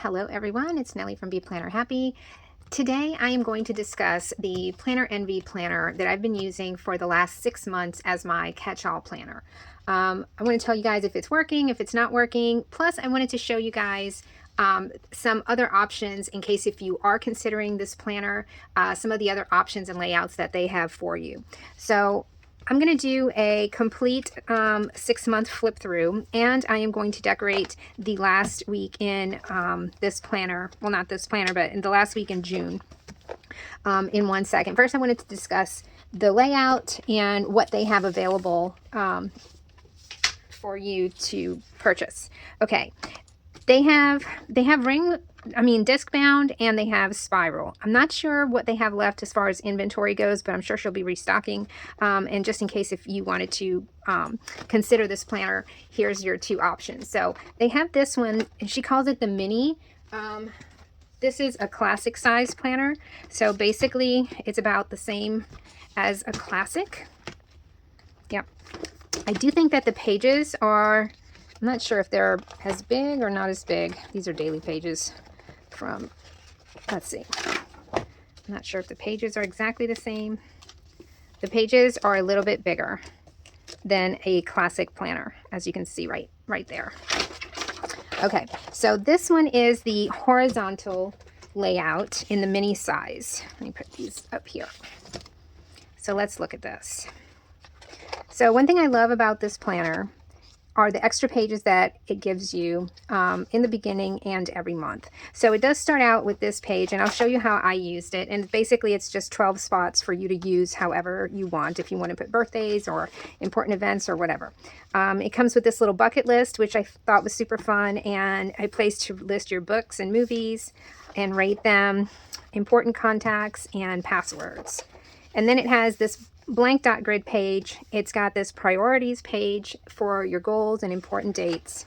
Hello everyone, it's Nellie from Be Planner Happy. Today I am going to discuss the Planner Envy planner that I've been using for the last 6 months as my catch-all planner. I want to tell you guys if it's working, if it's not working, plus I wanted to show you guys some other options in case if you are considering this planner, some of the other options and layouts that they have for you. So I'm going to do a complete 6-month flip through, and I am going to decorate the last week in this planner. Well, not this planner, but in the last week in June in 1 second. First, I wanted to discuss the layout and what they have available for you to purchase. Okay, they have disc bound, and they have spiral. I'm not sure what they have left as far as inventory goes, but I'm sure she'll be restocking. And just in case if you wanted to consider this planner, here's your two options. So they have this one, and she calls it the mini. This is a classic size planner. So basically it's about the same as a classic. Yep. I do think that the pages are, I'm not sure if they're as big or not as big. These are daily pages from, let's see. I'm not sure if the pages are exactly the same. The pages are a little bit bigger than a classic planner, as you can see right there. Okay, so this one is the horizontal layout in the mini size. Let me put these up here. So let's look at this. So one thing I love about this planner are the extra pages that it gives you in the beginning and every month. So it does start out with this page, and I'll show you how I used it. And basically it's just 12 spots for you to use however you want, if you want to put birthdays or important events or whatever. It comes with this little bucket list, which I thought was super fun, and a place to list your books and movies and rate them, important contacts, and passwords. And then it has this blank dot grid page. It's got this priorities page for your goals and important dates.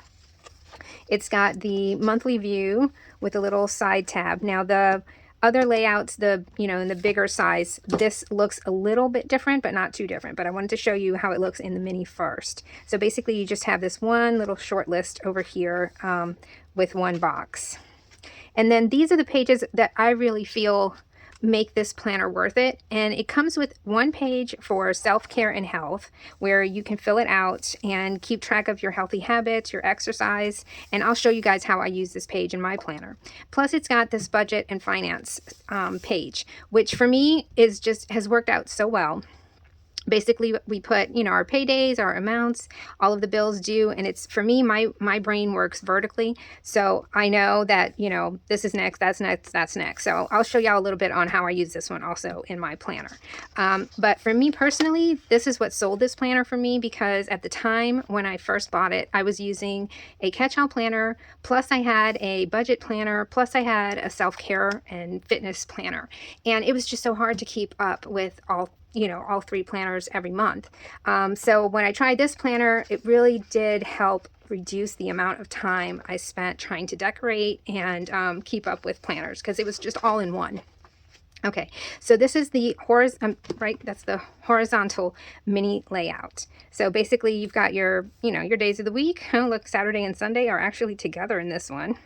It's got the monthly view with a little side tab. Now the other layouts, in the bigger size, this looks a little bit different, but not too different. But I wanted to show you how it looks in the mini first. So basically you just have this one little short list over here with one box. And then these are the pages that I really feel make this planner worth it. And it comes with one page for self-care and health, where you can fill it out and keep track of your healthy habits, your exercise, and I'll show you guys how I use this page in my planner. Plus it's got this budget and finance page, which for me has worked out so well. Basically we put our paydays, our amounts, all of the bills due, and it's, for me, my brain works vertically, so I know that this is next, that's next. So I'll show y'all a little bit on how I use this one also in my planner. But for me personally, this is what sold this planner for me, because at the time when I first bought it, I was using a catch-all planner, plus I had a budget planner, plus I had a self-care and fitness planner, and it was just so hard to keep up with all three planners every month. So when I tried this planner, it really did help reduce the amount of time I spent trying to decorate and keep up with planners, because it was just all in one. Okay, so this is the that's the horizontal mini layout. So basically you've got your, your days of the week. Oh, look, Saturday and Sunday are actually together in this one.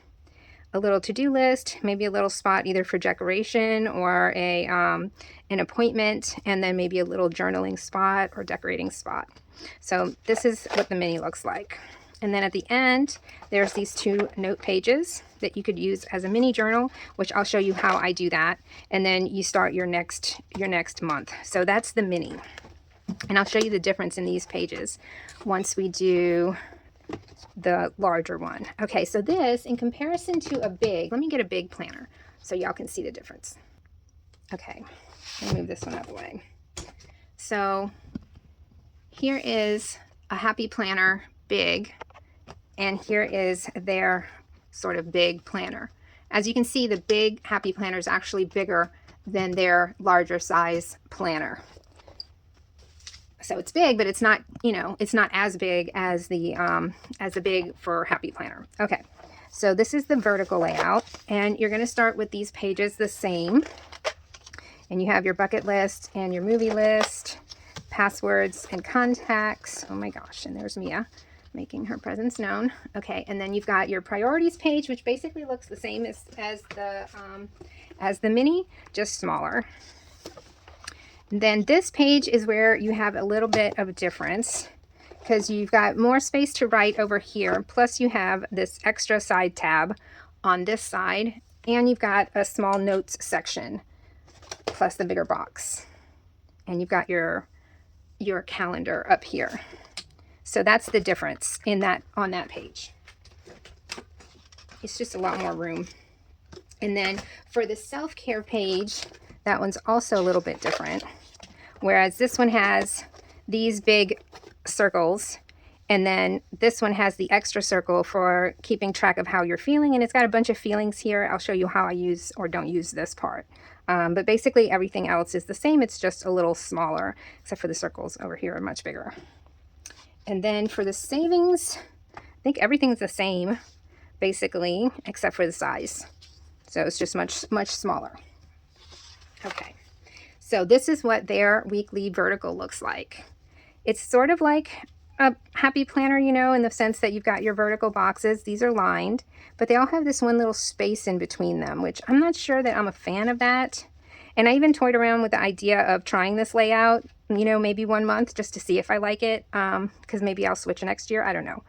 A little to-do list, maybe a little spot either for decoration or an appointment, and then maybe a little journaling spot or decorating spot. So this is what the mini looks like. And then at the end, there's these two note pages that you could use as a mini journal, which I'll show you how I do that. And then you start your next month. So that's the mini. And I'll show you the difference in these pages once we do the larger one. Okay, so this, in comparison to a big, let me get a big planner so y'all can see the difference. Okay, let me move this one out of the way. So here is a Happy Planner big, and here is their sort of big planner. As you can see, the big Happy Planner is actually bigger than their larger size planner. So it's big, but it's not, it's not as big as the big for Happy Planner. Okay, so this is the vertical layout, and you're going to start with these pages the same. And you have your bucket list and your movie list, passwords and contacts. Oh my gosh, and there's Mia. making her presence known. Okay, and then you've got your priorities page, which basically looks the same as the mini, just smaller. And then this page is where you have a little bit of a difference because you've got more space to write over here. Plus you have this extra side tab on this side, and you've got a small notes section plus the bigger box. And you've got your calendar up here. So that's the difference in that on that page. It's just a lot more room. And then for the self-care page, that one's also a little bit different. Whereas this one has these big circles, and then this one has the extra circle for keeping track of how you're feeling. And it's got a bunch of feelings here. I'll show you how I use or don't use this part. But basically everything else is the same. It's just a little smaller, except for the circles over here are much bigger. And then for the savings, I think everything's the same, basically, except for the size. So it's just much smaller. Okay, so this is what their weekly vertical looks like. It's sort of like a happy planner, you know, in the sense that you've got your vertical boxes. These are lined, but they all have this one little space in between them, which I'm not sure that I'm a fan of that. And I even toyed around with the idea of trying this layout, you know, maybe 1 month just to see if I like it, because maybe I'll switch next year. I don't know.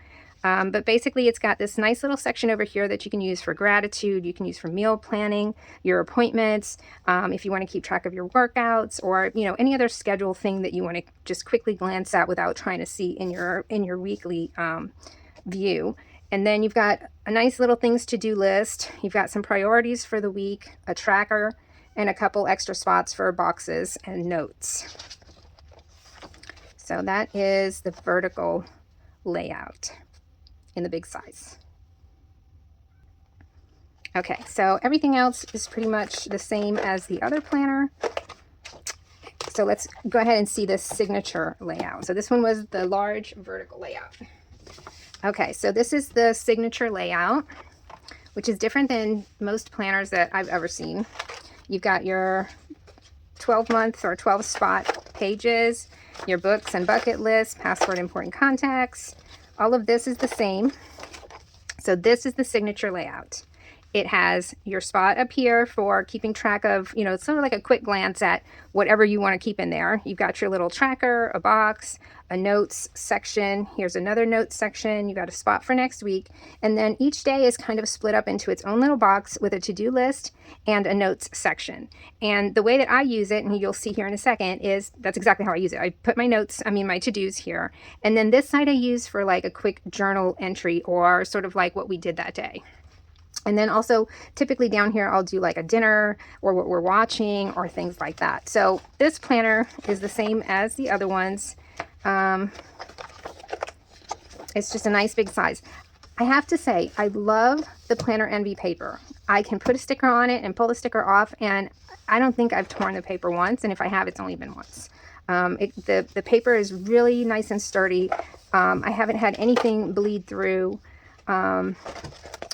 But basically it's got this nice little section over here that you can use for gratitude, you can use for meal planning, your appointments, if you want to keep track of your workouts, or, you know, any other schedule thing that you want to just quickly glance at without trying to see in your weekly view. And then you've got a nice little things to do list. You've got some priorities for the week, a tracker, and a couple extra spots for boxes and notes. So that is the vertical layout in the big size. Okay, so everything else is pretty much the same as the other planner. So let's go ahead and see this signature layout. So this one was the large vertical layout. Okay, so this is the signature layout, which is different than most planners that I've ever seen. You've got your 12-month or 12-spot pages, your books and bucket list, password, important contacts. All of this is the same. So this is the signature layout. It has your spot up here for keeping track of, you know, it's sort of like a quick glance at whatever you want to keep in there. You've got your little tracker, a box, a notes section. Here's another notes section. You've got a spot for next week. And then each day is kind of split up into its own little box with a to-do list and a notes section. And the way that I use it, and you'll see here in a second, is that's exactly how I use it. I put my notes, my to-dos here. And then this side I use for like a quick journal entry or sort of like what we did that day. And then also typically down here, I'll do like a dinner or what we're watching or things like that. So this planner is the same as the other ones. It's just a nice big size. I have to say, I love the Planner Envy paper. I can put a sticker on it and pull the sticker off, and I don't think I've torn the paper once. And if I have, it's only been once. The paper is really nice and sturdy. I haven't had anything bleed through.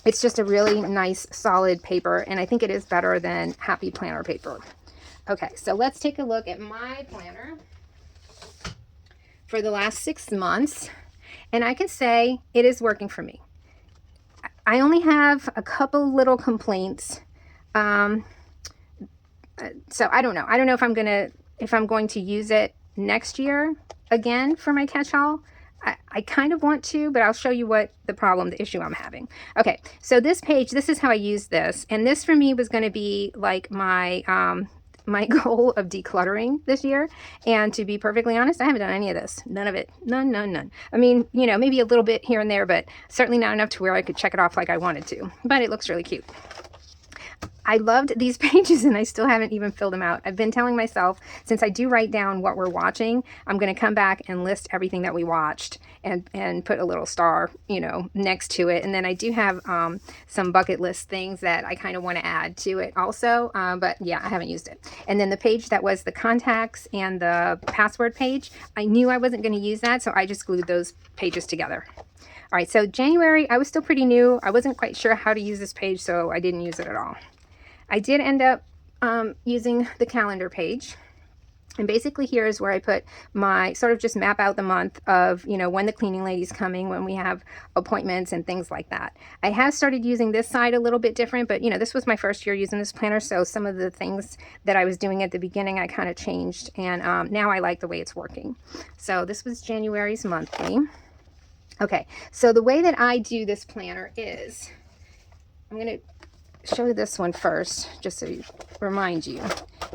It's just a really nice solid paper, and I think it is better than Happy Planner paper. Okay, so let's take a look at my planner for the last 6 months, and I can say it is working for me. I only have a couple little complaints. So I don't know. I don't know if I'm going to use it next year again for my catch-all. I kind of want to, but I'll show you what the issue I'm having. Okay, so this page, this is how I use this. And this for me was going to be like my my goal of decluttering this year. And to be perfectly honest, I haven't done any of this. None of it. None. I mean, you know, maybe a little bit here and there, but certainly not enough to where I could check it off like I wanted to. But it looks really cute. I loved these pages and I still haven't even filled them out. I've been telling myself, since I do write down what we're watching, I'm going to come back and list everything that we watched and put a little star, you know, next to it. And then I do have some bucket list things that I kind of want to add to it also. But yeah, I haven't used it. And then the page that was the contacts and the password page, I knew I wasn't going to use that, so I just glued those pages together. All right, so January, I was still pretty new. I wasn't quite sure how to use this page, so I didn't use it at all. I did end up using the calendar page. And basically here is where I put my, sort of just map out the month of, you know, when the cleaning lady's coming, when we have appointments and things like that. I have started using this side a little bit different, but you know, this was my first year using this planner. So some of the things that I was doing at the beginning, I kind of changed, and now I like the way it's working. So this was January's monthly. Okay, so the way that I do this planner is, I'm going to show this one first, just so remind you.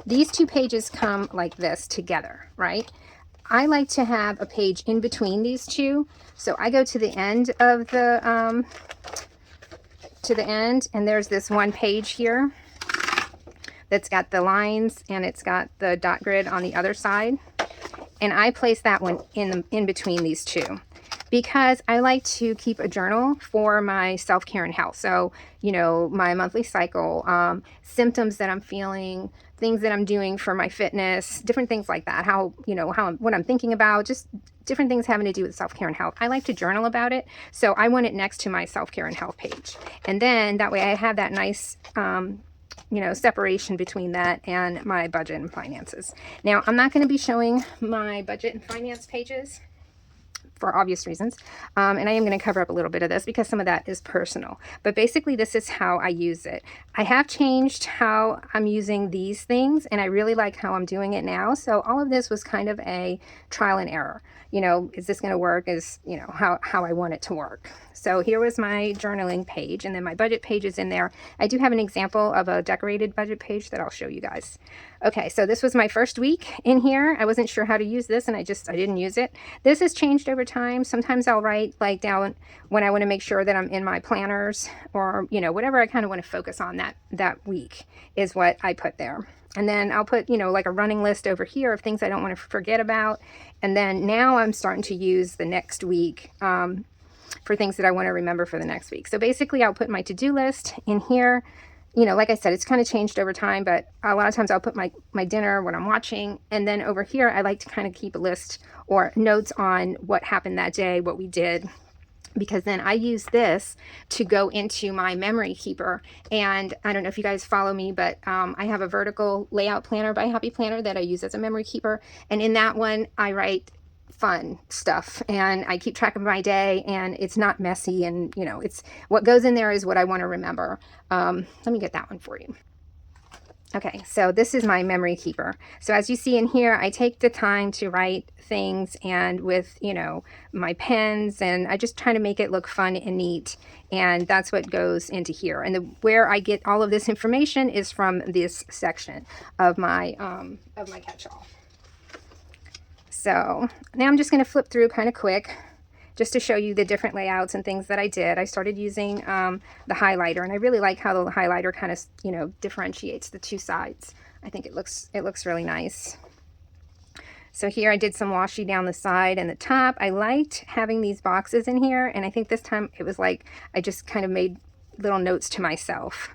These two pages come like this together, right? I like to have a page in between these two. So I go to the end of the, and there's this one page here that's got the lines and it's got the dot grid on the other side. And I place that one in between these two, because I like to keep a journal for my self-care and health. So, you know, my monthly cycle, symptoms that I'm feeling, things that I'm doing for my fitness, different things like that. How, you know, what I'm thinking about, just different things having to do with self-care and health. I like to journal about it. So I want it next to my self-care and health page. And then that way I have that nice, you know, separation between that and my budget and finances. Now, I'm not going to be showing my budget and finance pages for obvious reasons. And I am going to cover up a little bit of this because some of that is personal. But basically, this is how I use it. I have changed how I'm using these things, and I really like how I'm doing it now. So all of this was kind of a trial and error. You know, is this going to work? Is, you know, how I want it to work. So here was my journaling page, and then my budget page is in there. I do have an example of a decorated budget page that I'll show you guys. Okay, so this was my first week in here. I wasn't sure how to use this, and I didn't use it. This has changed over time. Sometimes I'll write like down when I want to make sure that I'm in my planners, or, you know, whatever I kind of want to focus on that week is what I put there. And then I'll put, you know, like a running list over here of things I don't want to forget about. And then now I'm starting to use the next week for things that I want to remember for the next week. So basically I'll put my to-do list in here. You know, like I said, it's kind of changed over time, but a lot of times I'll put my dinner, what I'm watching. And then over here, I like to kind of keep a list or notes on what happened that day, what we did, because then I use this to go into my memory keeper. And I don't know if you guys follow me, but I have a vertical layout planner by Happy Planner that I use as a memory keeper. And in that one, I write fun stuff and I keep track of my day, and it's not messy, and you know, it's what goes in there is what I want to remember. Let me get that one for you. Okay, so this is my memory keeper. So as you see in here, I take the time to write things, and with, you know, my pens, and I just try to make it look fun and neat. And that's what goes into here. And where I get all of this information is from this section of my catch-all. So now I'm just going to flip through kind of quick, just to show you the different layouts and things that I did. I started using the highlighter, and I really like how the highlighter kind of, you know, differentiates the two sides. I think it looks really nice. So here I did some washi down the side and the top. I liked having these boxes in here, and I think this time it was like I just kind of made little notes to myself.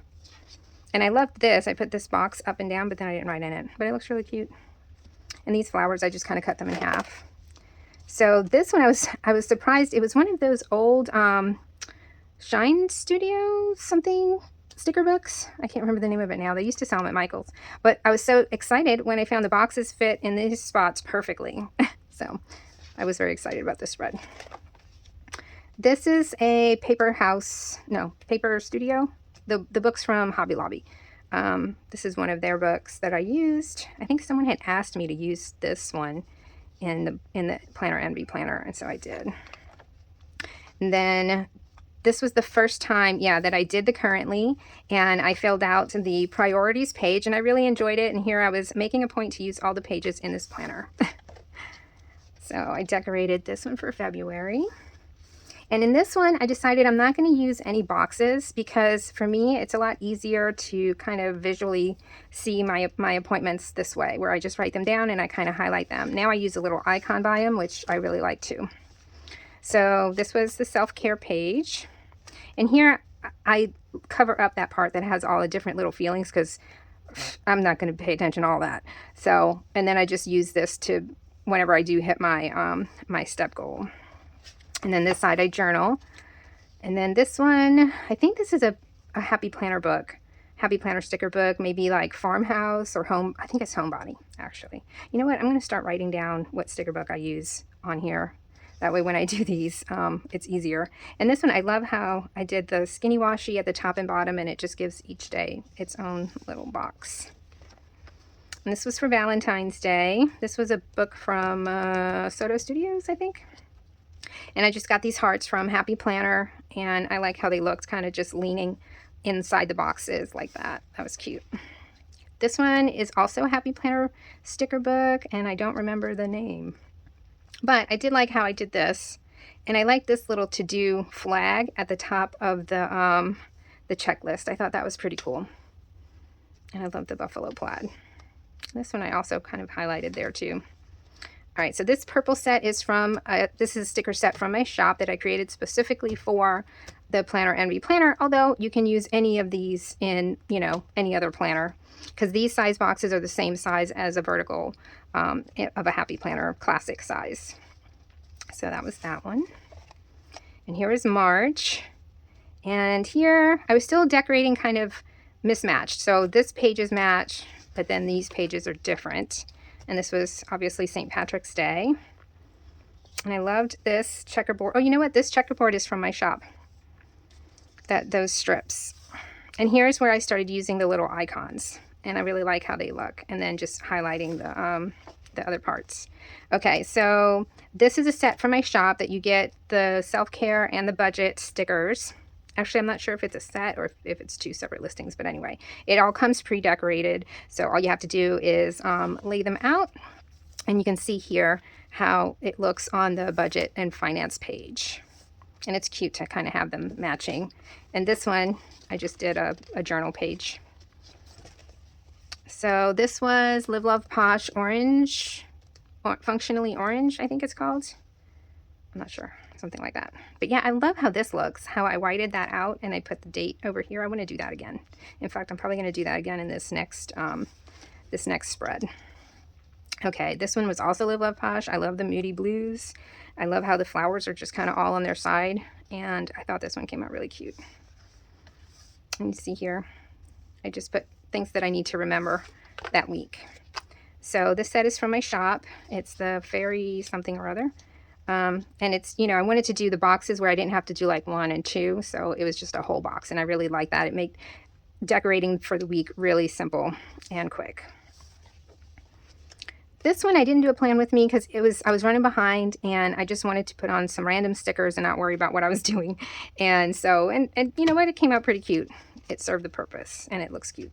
And I loved this. I put this box up and down, but then I didn't write in it. But it looks really cute. And these flowers, I just kind of cut them in half. So this one, I was surprised. It was one of those old Shine Studio something sticker books. I can't remember the name of it now. They used to sell them at Michael's. But I was so excited when I found the boxes fit in these spots perfectly. So I was very excited about this spread. This is a Paper Studio. The book's from Hobby Lobby. This is one of their books that I used. I think someone had asked me to use this one in the Planner Envy planner, and so I did. And then this was the first time, yeah, that I did the currently, and I filled out the priorities page, and I really enjoyed it. And here I was making a point to use all the pages in this planner. So I decorated this one for February. And in this one, I decided I'm not going to use any boxes, because for me, it's a lot easier to kind of visually see my appointments this way, where I just write them down and I kind of highlight them. Now I use a little icon by them, which I really like too. So this was the self-care page. And here I cover up that part that has all the different little feelings, because I'm not going to pay attention to all that. So, and then I just use this to, whenever I do hit my, my step goal. And then this side I journal. And then this one, I think this is a Happy Planner book. Happy Planner sticker book, maybe like Farmhouse or Home. I think it's Homebody, actually. You know what? I'm going to start writing down what sticker book I use on here. That way when I do these, it's easier. And this one, I love how I did the skinny washi at the top and bottom, and it just gives each day its own little box. And this was for Valentine's Day. This was a book from Soto Studios, I think. And I just got these hearts from Happy Planner, and I like how they looked, kind of just leaning inside the boxes like that. That was cute. This one is also a Happy Planner sticker book, and I don't remember the name. But I did like how I did this, and I like this little to-do flag at the top of the checklist. I thought that was pretty cool. And I love the buffalo plaid. This one I also kind of highlighted there too. All right, so this purple set is from, this is a sticker set from my shop that I created specifically for the Planner Envy planner, although you can use any of these in, you know, any other planner, because these size boxes are the same size as a vertical of a Happy Planner classic size. So that was that one. And here is March. And here I was still decorating kind of mismatched. So this page is matched, but then these pages are different. And this was obviously St. Patrick's Day. And I loved this checkerboard. Oh, you know what? This checkerboard is from my shop. Those strips. And here's where I started using the little icons. And I really like how they look. And then just highlighting the other parts. Okay, so this is a set from my shop that you get the self-care and the budget stickers. Actually, I'm not sure if it's a set or if it's two separate listings, but anyway, it all comes pre-decorated. So all you have to do is lay them out, and you can see here how it looks on the budget and finance page. And it's cute to kind of have them matching. And this one, I just did a journal page. So this was Live Love Posh Orange, or Functionally Orange, I think it's called. I'm not sure. Something like that. But yeah, I love how this looks, how I whited that out and I put the date over here. I want to do that again. In fact, I'm probably going to do that again in this next spread. Okay, this one was also Live Love Posh. I love the Moody Blues. I love how the flowers are just kind of all on their side, and I thought this one came out really cute. And you see here, I just put things that I need to remember that week. So this set is from my shop. It's the Fairy something or other. And it's, you know, I wanted to do the boxes where I didn't have to do like 1 and 2. So it was just a whole box. And I really like that. It made decorating for the week really simple and quick. This one I didn't do a plan with me because I was running behind and I just wanted to put on some random stickers and not worry about what I was doing. And so, and you know what? It came out pretty cute. It served the purpose and it looks cute.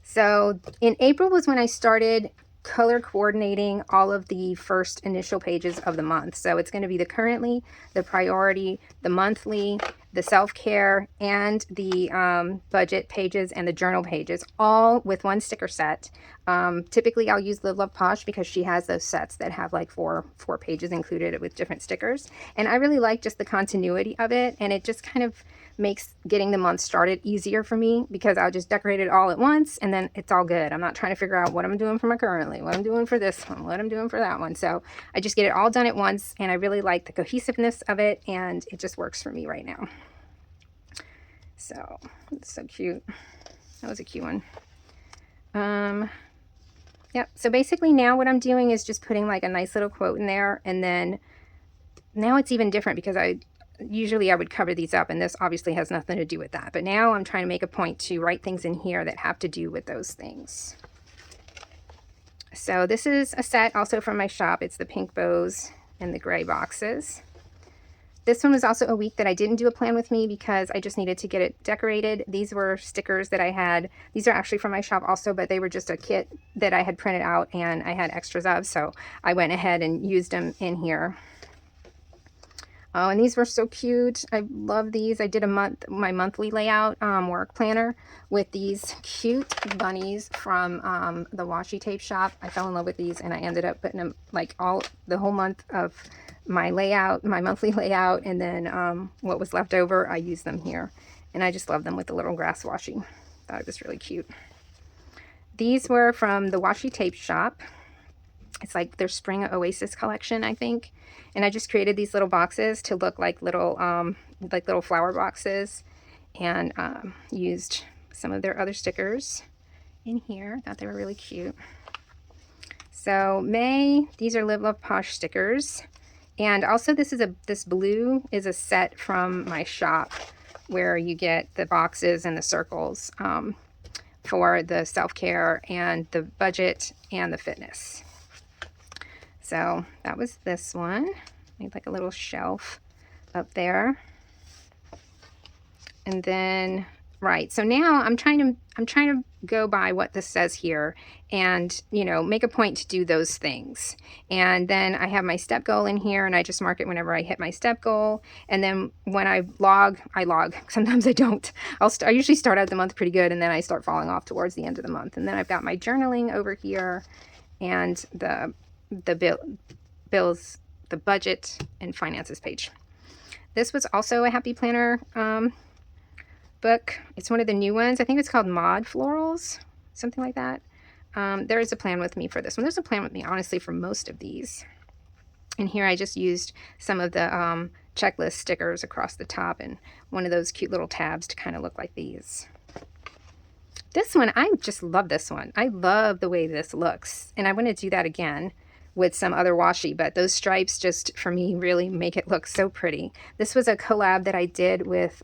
So in April was when I started color coordinating all of the first initial pages of the month. So it's going to be the currently, the priority, the monthly, the self-care, and the budget pages and the journal pages, all with one sticker set. Typically I'll use Live Love Posh because she has those sets that have like four pages included with different stickers. And I really like just the continuity of it, and it just kind of makes getting the month started easier for me because I'll just decorate it all at once and then it's all good. I'm not trying to figure out what I'm doing for my currently, what I'm doing for this one, what I'm doing for that one. So I just get it all done at once, and I really like the cohesiveness of it, and it just works for me right now. So it's so cute. That was a cute one. Yep. So basically now what I'm doing is just putting like a nice little quote in there, and then now it's even different because usually I would cover these up, and this obviously has nothing to do with that. But now I'm trying to make a point to write things in here that have to do with those things. So this is a set also from my shop. It's the pink bows and the gray boxes. This one was also a week that I didn't do a plan with me because I just needed to get it decorated. These were stickers that I had. These are actually from my shop also, but they were just a kit that I had printed out and I had extras of. So I went ahead and used them in here. Oh, and these were so cute. I love these. I did my monthly layout work planner with these cute bunnies from the washi tape shop. I fell in love with these, and I ended up putting them like the whole month of my layout, my monthly layout, and then what was left over, I used them here. And I just love them with the little grass washi. Thought it was really cute. These were from the washi tape shop. It's like their Spring Oasis collection, I think. And I just created these little boxes to look like little flower boxes. and used some of their other stickers in here. I thought they were really cute. So May, these are Live Love Posh stickers. And also this blue is a set from my shop where you get the boxes and the circles for the self-care and the budget and the fitness. So that was this one. Made like a little shelf up there. And then, right, so now I'm trying to go by what this says here and, you know, make a point to do those things. And then I have my step goal in here, and I just mark it whenever I hit my step goal. And then when I log. Sometimes I don't. I usually start out the month pretty good, and then I start falling off towards the end of the month. And then I've got my journaling over here and the bills, the budget and finances page. This was also a Happy Planner book. It's one of the new ones. I think it's called Mod Florals, something like that. There is a plan with me for this one. There's a plan with me, honestly, for most of these. And here I just used some of the checklist stickers across the top and one of those cute little tabs to kind of look like these. This one, I just love this one. I love the way this looks. And I want to do that again with some other washi, but those stripes just, for me, really make it look so pretty. This was a collab that I did with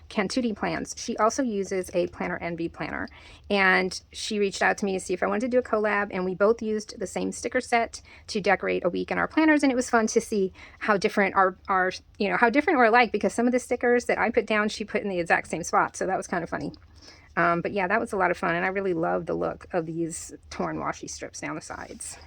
Cantuti Plans. She also uses a Planner Envy planner, and she reached out to me to see if I wanted to do a collab, and we both used the same sticker set to decorate a week in our planners. And it was fun to see how different our you know, how different we're alike, because some of the stickers that I put down she put in the exact same spot, so that was kind of funny. But yeah, that was a lot of fun, and I really love the look of these torn washi strips down the sides.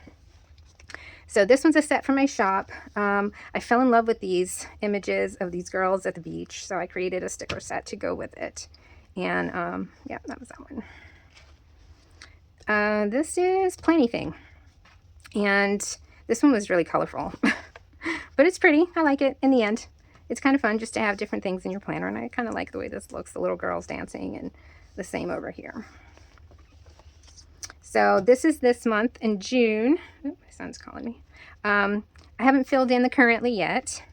So this one's a set from my shop. I fell in love with these images of these girls at the beach, so I created a sticker set to go with it. And yeah, that was that one. This is Plannything. And this one was really colorful, but it's pretty. I like it in the end. It's kind of fun just to have different things in your planner, and I kind of like the way this looks, the little girls dancing, and the same over here. So this is this month in June. Ooh, my son's calling me. I haven't filled in the currently yet.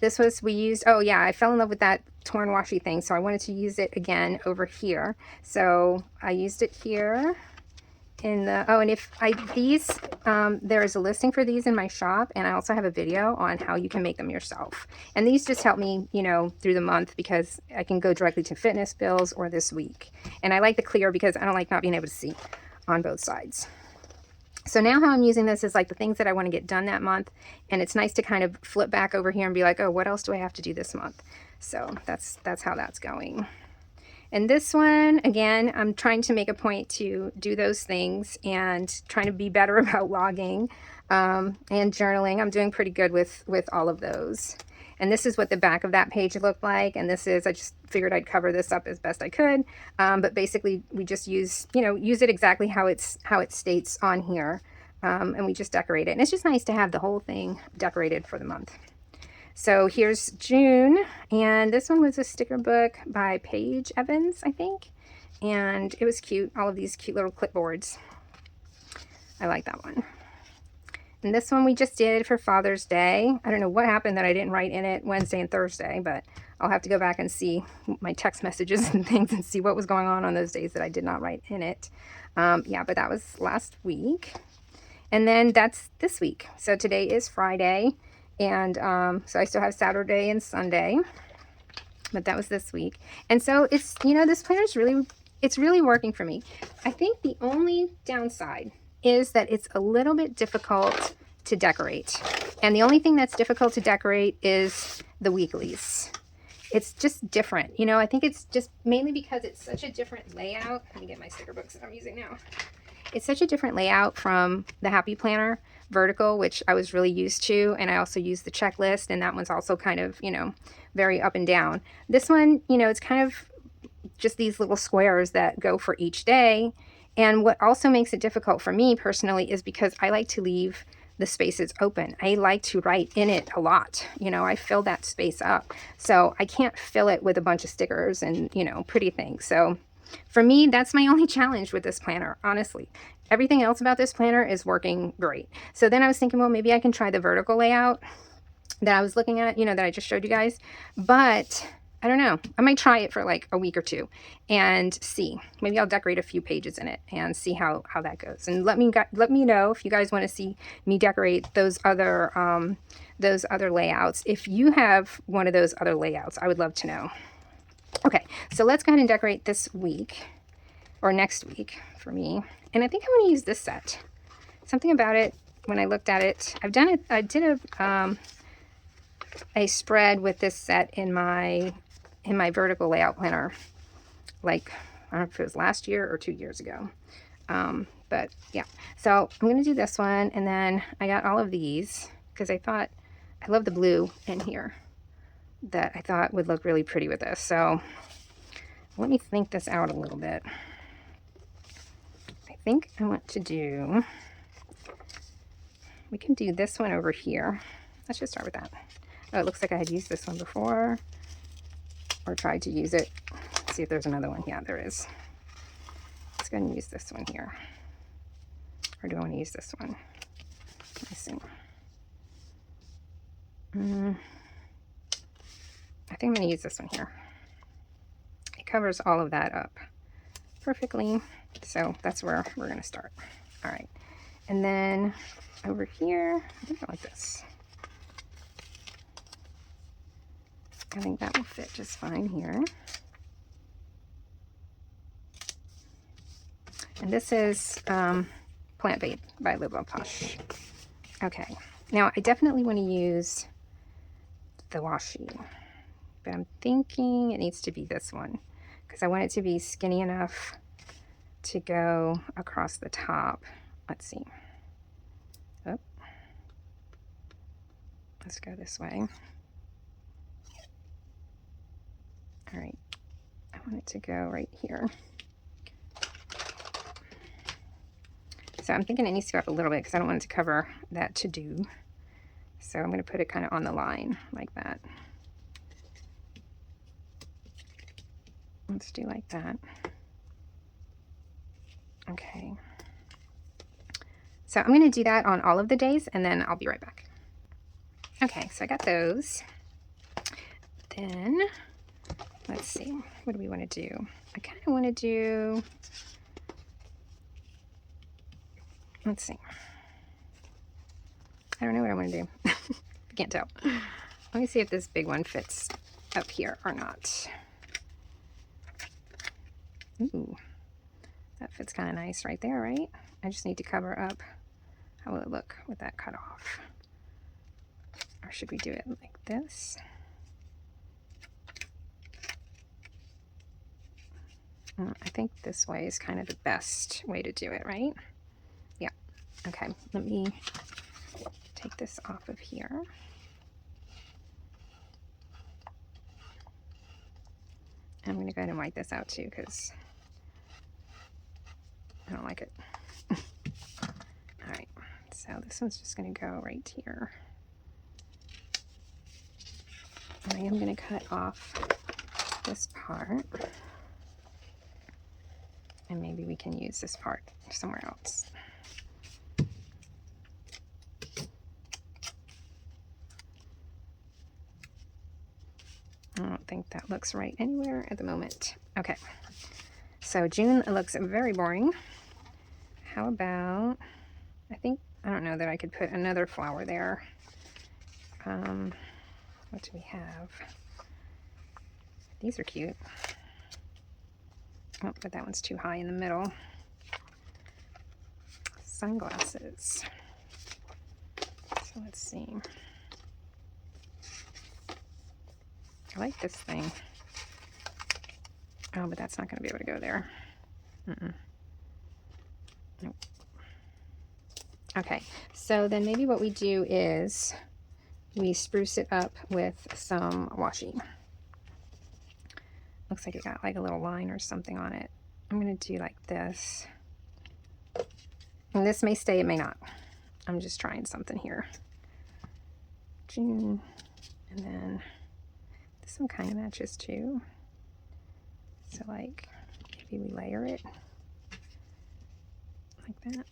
This was, we used, oh yeah, I fell in love with that torn washi thing, so I wanted to use it again over here. So I used it here in the, oh, and if these, there is a listing for these in my shop, and I also have a video on how you can make them yourself. And these just help me, you know, through the month, because I can go directly to fitness bills or this week. And I like the clear because I don't like not being able to see on both sides. So now how I'm using this is like the things that I want to get done that month, and it's nice to kind of flip back over here and be like, oh, what else do I have to do this month? So that's how that's going. And this one, again, I'm trying to make a point to do those things and trying to be better about logging and journaling. I'm doing pretty good with all of those. And this is what the back of that page looked like. And this is, I just figured I'd cover this up as best I could. But basically we just use it exactly how it states on here. And we just decorate it. And it's just nice to have the whole thing decorated for the month. So here's June, and this one was a sticker book by Paige Evans, I think. And it was cute, all of these cute little clipboards. I like that one. And this one we just did for Father's Day. I don't know what happened that I didn't write in it Wednesday and Thursday, but I'll have to go back and see my text messages and things and see what was going on those days that I did not write in it. Yeah, but that was last week. And then that's this week. So today is Friday, and so I still have Saturday and Sunday, but that was this week. And so it's, this planner is really working for me. I think the only downside is that it's a little bit difficult to decorate. And the only thing that's difficult to decorate is the weeklies. It's just different. I think it's just mainly because it's such a different layout. Let me get my sticker books that I'm using now. It's such a different layout from the Happy Planner Vertical, which I was really used to. And I also use the checklist, and that one's also kind of, very up and down. This one, it's kind of just these little squares that go for each day. And what also makes it difficult for me personally is because I like to leave the spaces open. I like to write in it a lot. I fill that space up. So I can't fill it with a bunch of stickers and, pretty things. So for me, that's my only challenge with this planner, honestly. Everything else about this planner is working great. So then I was thinking, well, maybe I can try the vertical layout that I was looking at, that I just showed you guys. But I don't know. I might try it for like a week or two and see. Maybe I'll decorate a few pages in it and see how that goes. And let me know if you guys want to see me decorate those other layouts. If you have one of those other layouts, I would love to know. Okay, so let's go ahead and decorate this week or next week for me. And I think I'm going to use this set. Something about it when I looked at it, I did a spread with this set in my vertical layout planner, like I don't know if it was last year or 2 years ago. But yeah, so I'm going to do this one, and then I got all of these because I thought I love the blue in here that I thought would look really pretty with this. So let me think this out a little bit. I think I want to do, we can do this one over here. Let's just start with that. Oh, it looks like I had used this one before or tried to use it. Let's see if there's another one. Yeah, there is. Let's go ahead and use this one here. Or do I want to use this one? Let me see. I think I'm going to use this one here. It covers all of that up perfectly. So that's where we're going to start. All right. And then over here, I think I like this. I think that will fit just fine here. And this is Plant Bait by Live Love Posh. Okay, now I definitely want to use the washi, but I'm thinking it needs to be this one because I want it to be skinny enough to go across the top. Let's see. Oh, let's go this way. All right, I want it to go right here. So I'm thinking it needs to go up a little bit because I don't want it to cover that to-do. So I'm going to put it kind of on the line like that. Let's do like that. Okay. So I'm going to do that on all of the days and then I'll be right back. Okay, so I got those. Then let's see, what do we want to do? I kind of want to do, let's see. I don't know what I want to do. I can't tell. Let me see if this big one fits up here or not. Ooh, that fits kind of nice right there, right? I just need to cover up. How will it look with that cut off? Or should we do it like this? I think this way is kind of the best way to do it, right? Yeah. Okay, let me take this off of here. I'm going to go ahead and white this out too because I don't like it. All right, so this one's just going to go right here. And I am going to cut off this part. And maybe we can use this part somewhere else. I don't think that looks right anywhere at the moment. Okay, so June looks very boring. How about, I don't know that I could put another flower there. What do we have? These are cute. Oh, but that one's too high in the middle. Sunglasses. So let's see. I like this thing. Oh, but that's not going to be able to go there. Nope. Okay, so then maybe what we do is we spruce it up with some washi. Looks like it got like a little line or something on it. I'm going to do like this. And this may stay, it may not. I'm just trying something here. June. And then this one kind of matches too. So like, maybe we layer it like that.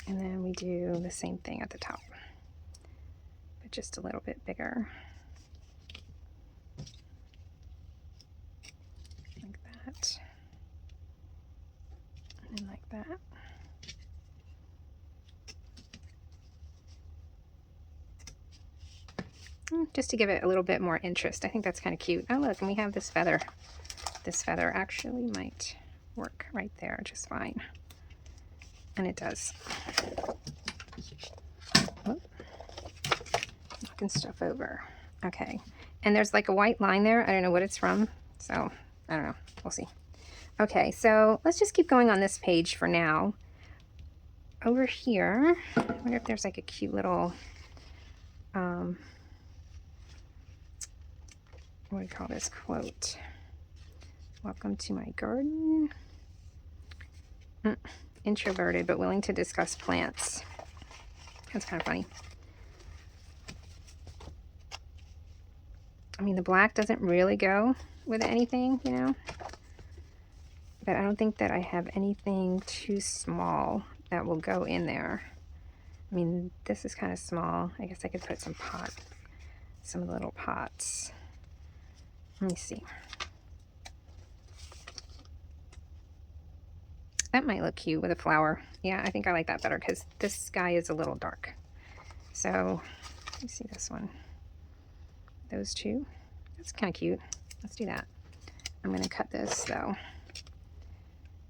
And then we do the same thing at the top. But just a little bit bigger. Like that. And like that. Just to give it a little bit more interest. I think that's kind of cute. Oh, look, and we have this feather. This feather actually might work right there just fine. And it does. Whoop. Knocking stuff over. Okay. And there's like a white line there. I don't know what it's from. So, I don't know. We'll see. Okay, so let's just keep going on this page for now. Over here, I wonder if there's like a cute little, what do you call this quote? Welcome to my garden. Introverted but willing to discuss plants. That's kind of funny. I mean, the black doesn't really go with anything, you know. But I don't think that I have anything too small that will go in there. I mean, this is kind of small. I guess I could put some of the little pots. Let me see. That might look cute with a flower. Yeah, I think I like that better because this guy is a little dark. So, let me see this one. Those two. That's kind of cute. Let's do that. I'm going to cut this though.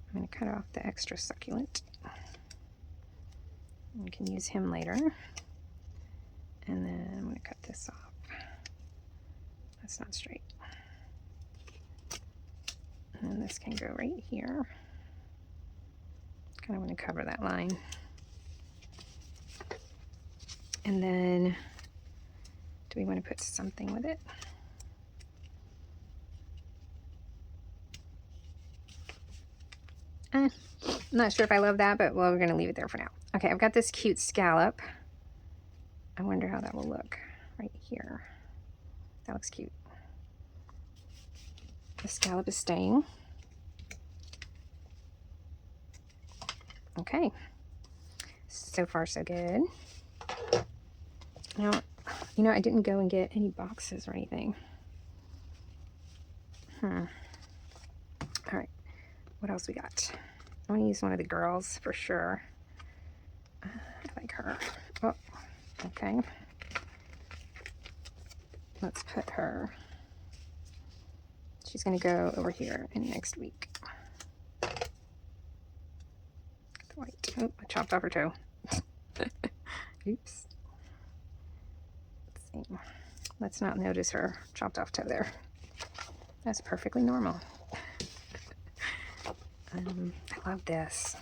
I'm going to cut off the extra succulent. You can use him later. And then I'm going to cut this off. That's not straight. And then this can go right here. Kind of want to cover that line. And then, do we want to put something with it? I'm not sure if I love that, but well, we're going to leave it there for now. Okay, I've got this cute scallop. I wonder how that will look right here. That looks cute. The scallop is staying. Okay, so far so good. Now, you know, I didn't go and get any boxes or anything. All right, what else we got? I want to use one of the girls for sure. I like her. Oh, okay. Let's put her. She's going to go over here in next week. White. Oh, I chopped off her toe. Oops. Let's see. Let's not notice her chopped off toe there. That's perfectly normal. I love this.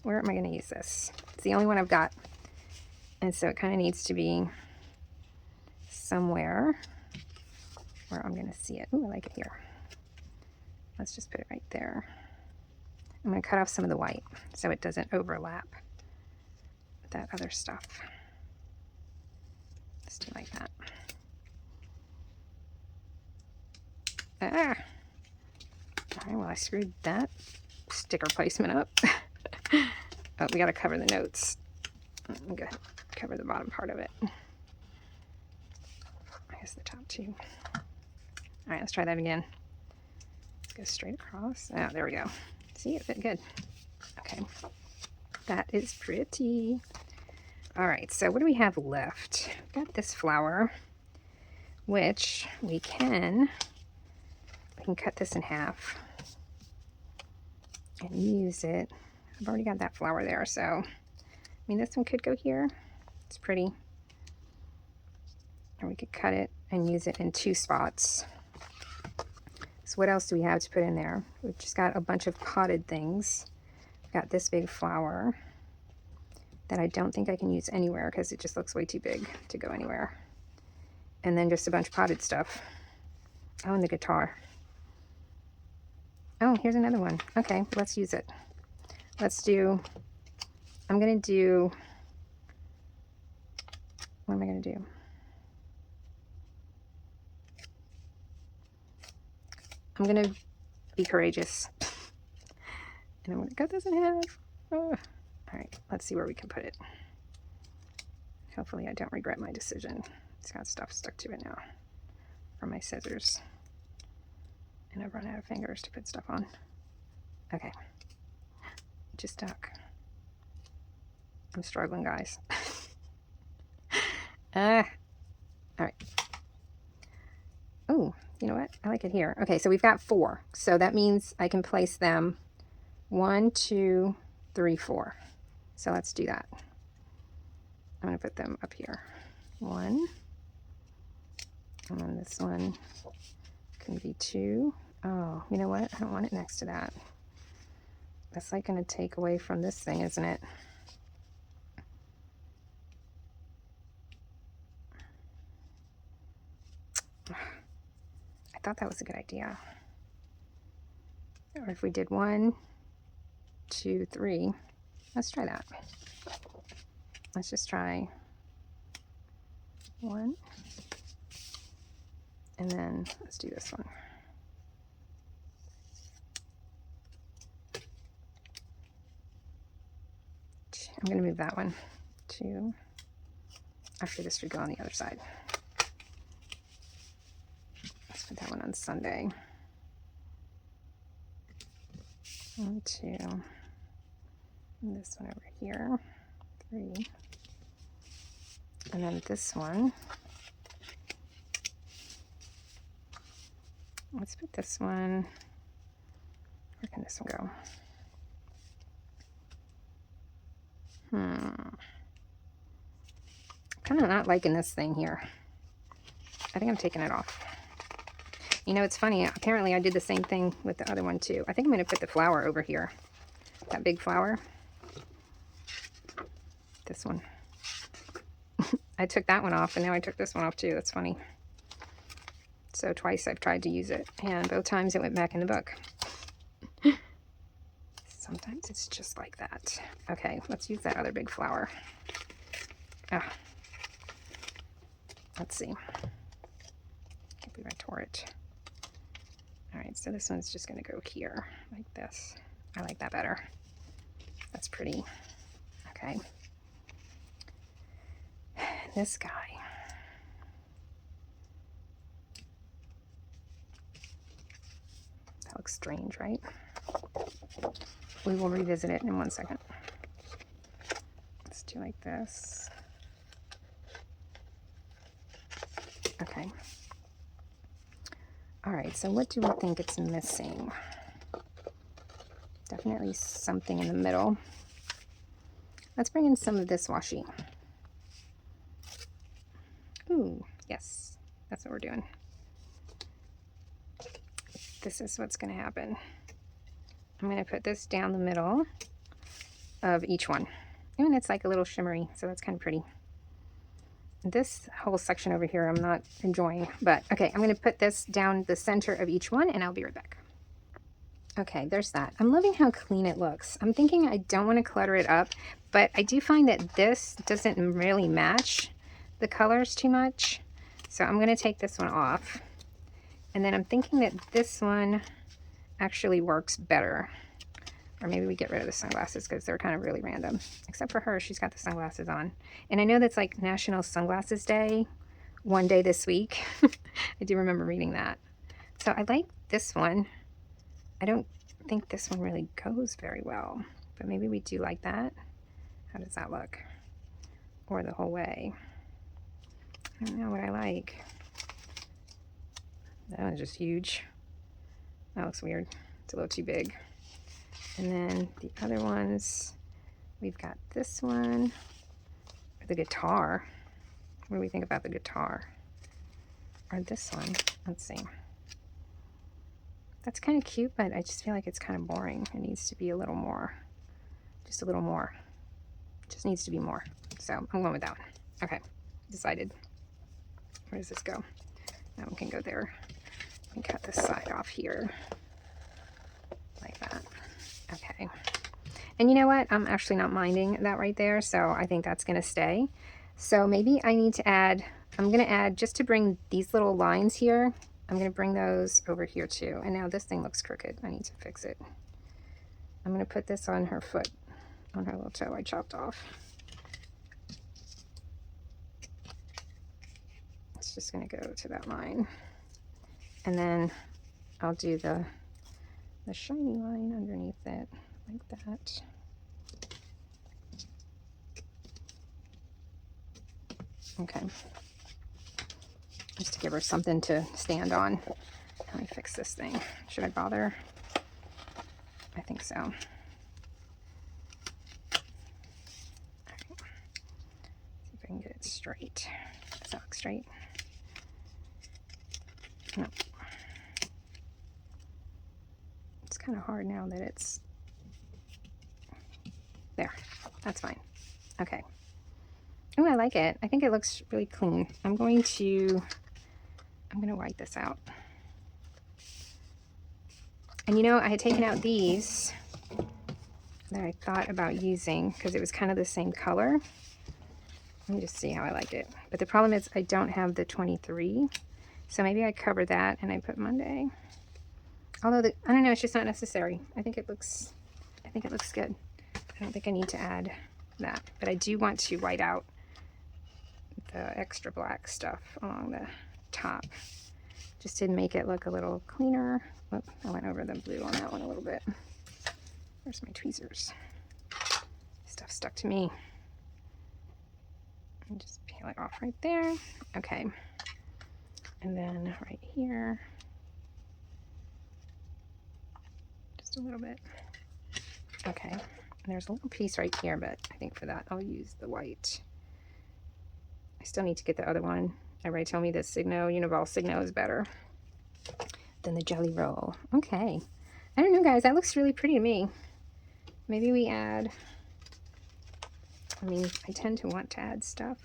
Where am I going to use this? It's the only one I've got. And so it kind of needs to be somewhere where I'm going to see it. Ooh, I like it here. Let's just put it right there. I'm going to cut off some of the white so it doesn't overlap with that other stuff. Let's do like that. Ah! Alright, well I screwed that sticker placement up. Oh, we got to cover the notes. I'm going to cover the bottom part of it. I guess the top too. Alright, let's try that again. Let's go straight across. Oh, there we go. See, it fit good. Okay, that is pretty. All right, so what do we have left? We've got this flower, which we can cut this in half and use it. I've already got that flower there, so I mean this one could go here. It's pretty. Or we could cut it and use it in two spots. So what else do we have to put in there? We've just got a bunch of potted things. We've got this big flower that I don't think I can use anywhere because it just looks way too big to go anywhere. And then just a bunch of potted stuff. Oh, and the guitar. Oh, here's another one. Okay, let's use it. Let's do, I'm going to do, what am I going to do? I'm going to be courageous. And I'm going to cut this in half. Oh. All right, let's see where we can put it. Hopefully I don't regret my decision. It's got stuff stuck to it now from my scissors. And I've run out of fingers to put stuff on. Okay. Just stuck. I'm struggling, guys. All right. Oh, you know what? I like it here. Okay, so we've got 4. So that means I can place them 1, 2, 3, 4. So let's do that. I'm going to put them up here. 1. And then this one can be 2. Oh, you know what? I don't want it next to that. That's like going to take away from this thing, isn't it? I thought that was a good idea. Or if we did 1, 2, 3. Let's try that. Let's just try 1. And then let's do this one. I'm going to move that one to, after this we go on the other side. Let's put that one on Sunday. 1, 2. And this one over here. 3. And then this one. Let's put this one. Where can this one go? I'm kind of not liking this thing here. I think I'm taking it off. You know, it's funny. Apparently, I did the same thing with the other one, too. I think I'm going to put the flower over here. That big flower. This one. I took that one off, and now I took this one off, too. That's funny. So twice I've tried to use it, and both times it went back in the book. Sometimes it's just like that. Okay, let's use that other big flower. Let's see. Can't believe I tore it. All right, so this one's just going to go here, like this. I like that better. That's pretty. Okay. This guy. That looks strange, right? We will revisit it in 1 second. Let's do like this. Okay. All right, so what do we think it's missing? Definitely something in the middle. Let's bring in some of this washi. Ooh, yes, that's what we're doing. This is what's going to happen. I'm going to put this down the middle of each one. And it's like a little shimmery, so that's kind of pretty. This whole section over here I'm not enjoying, but okay, I'm going to put this down the center of each one and I'll be right back. Okay, there's that. I'm loving how clean it looks. I'm thinking I don't want to clutter it up, but I do find that this doesn't really match the colors too much. So I'm going to take this one off. And then I'm thinking that this one actually works better. Or maybe we get rid of the sunglasses because they're kind of really random. Except for her, she's got the sunglasses on. And I know that's like National Sunglasses Day, one day this week. I do remember reading that. So I like this one. I don't think this one really goes very well. But maybe we do like that. How does that look? Or the whole way. I don't know what I like. That one's just huge. That looks weird. It's a little too big. And then the other ones, we've got this one, the guitar. What do we think about the guitar? Or this one, let's see. That's kind of cute, but I just feel like it's kind of boring. It needs to be a little more, just a little more. It just needs to be more. So I'm going with that one. Okay, decided. Where does this go? That one can go there. And cut this side off here, like that. Okay. And you know what? I'm actually not minding that right there, so I think that's going to stay. So maybe I need to add, I'm going to add, just to bring these little lines here, I'm going to bring those over here too. And now this thing looks crooked. I need to fix it. I'm going to put this on her foot, on her little toe I chopped off. just going to go to that line. And then I'll do the shiny line underneath it, like that. Okay. Just to give her something to stand on. Let me fix this thing. Should I bother? I think so. All right. See if I can get it straight. Does that look straight? No. It's kind of hard now that it's there. That's fine. Okay. Oh, I like it. I think it looks really clean. I'm going to white this out. And you know, I had taken out these that I thought about using because it was kind of the same color. Let me just see how I like it. But the problem is I don't have the 23. So maybe I cover that and I put Monday. Although I don't know, it's just not necessary. I think it looks good. I don't think I need to add that. But I do want to white out the extra black stuff along the top. Just to make it look a little cleaner. Oh, I went over the blue on that one a little bit. Where's my tweezers? Stuff stuck to me. And just peel it off right there. Okay. And then right here, just a little bit. Okay. And there's a little piece right here, but I think for that I'll use the white. I still need to get the other one. Everybody told me the Signo, Univol Signo is better than the Jelly Roll. Okay. I don't know, guys. That looks really pretty to me. Maybe we add, I mean, I tend to want to add stuff.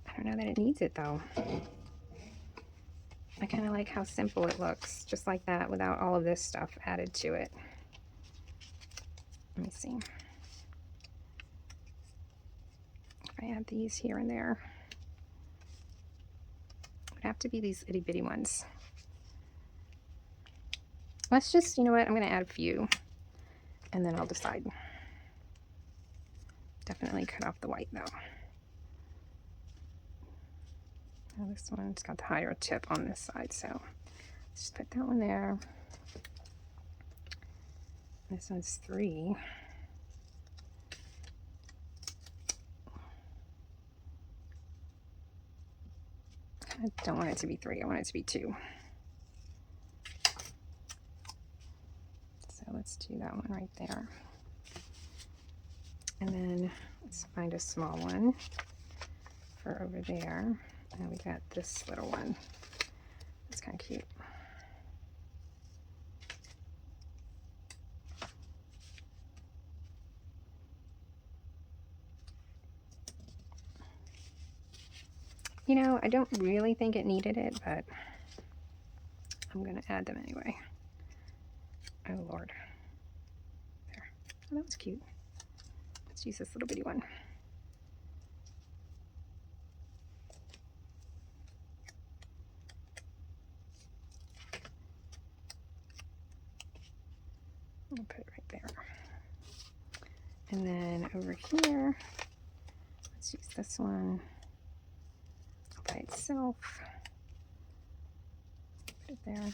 I don't know that it needs it, though. I kind of like how simple it looks, just like that, without all of this stuff added to it. Let me see. If I add these here and there, it would have to be these itty bitty ones. Let's just, you know what, I'm going to add a few, and then I'll decide. Definitely cut off the white, though. Now this one's got the higher tip on this side, so let's just put that one there. This one's 3. I don't want it to be 3, I want it to be 2. So let's do that one right there. And then let's find a small one for over there. And we got this little one. It's kind of cute. You know, I don't really think it needed it, but I'm going to add them anyway. Oh, Lord. There. Oh, that was cute. Let's use this little bitty one. I'll put it right there. And then over here, let's use this one by itself. Put it there.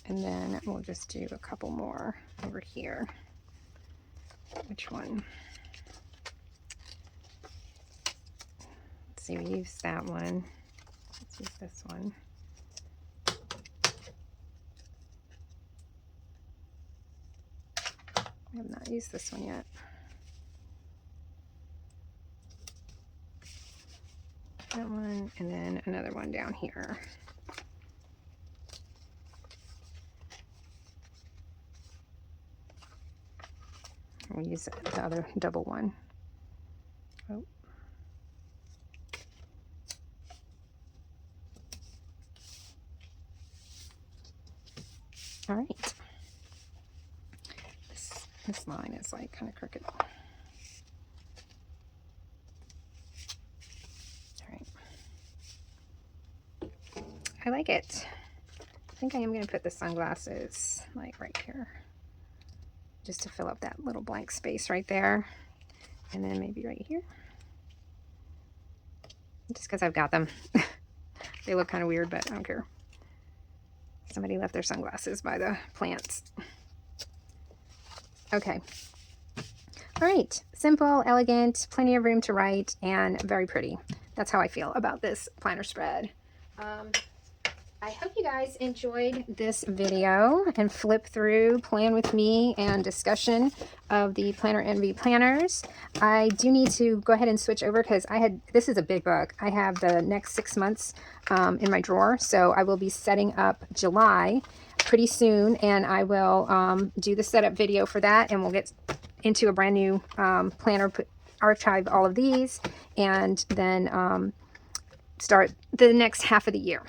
And then we'll just do a couple more over here. Which one? Let's see, we used that one. Let's use this one. I have not used this one yet. That one, and then another one down here. We'll use the other double one. Oh. All right. This line is like kind of crooked. All right. I like it. I think I am going to put the sunglasses like right here, just to fill up that little blank space right there. And then maybe right here. just because I've got them. They look kind of weird, but I don't care. Somebody left their sunglasses by the plants. Okay. All right. Simple, elegant, plenty of room to write, and very pretty. That's how I feel about this planner spread. I hope you guys enjoyed this video and flip through, plan with me, and discussion of the Planner Envy planners. I do need to go ahead and switch over because this is a big book. I have the next 6 months in my drawer, so I will be setting up July pretty soon, and I will do the setup video for that, and we'll get into a brand new planner, archive all of these, and then start the next half of the year.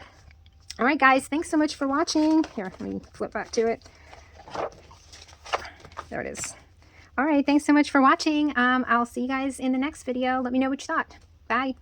All right, guys, thanks so much for watching. Here, let me flip back to it. There it is. All right, thanks so much for watching. I'll see you guys in the next video. Let me know what you thought. Bye.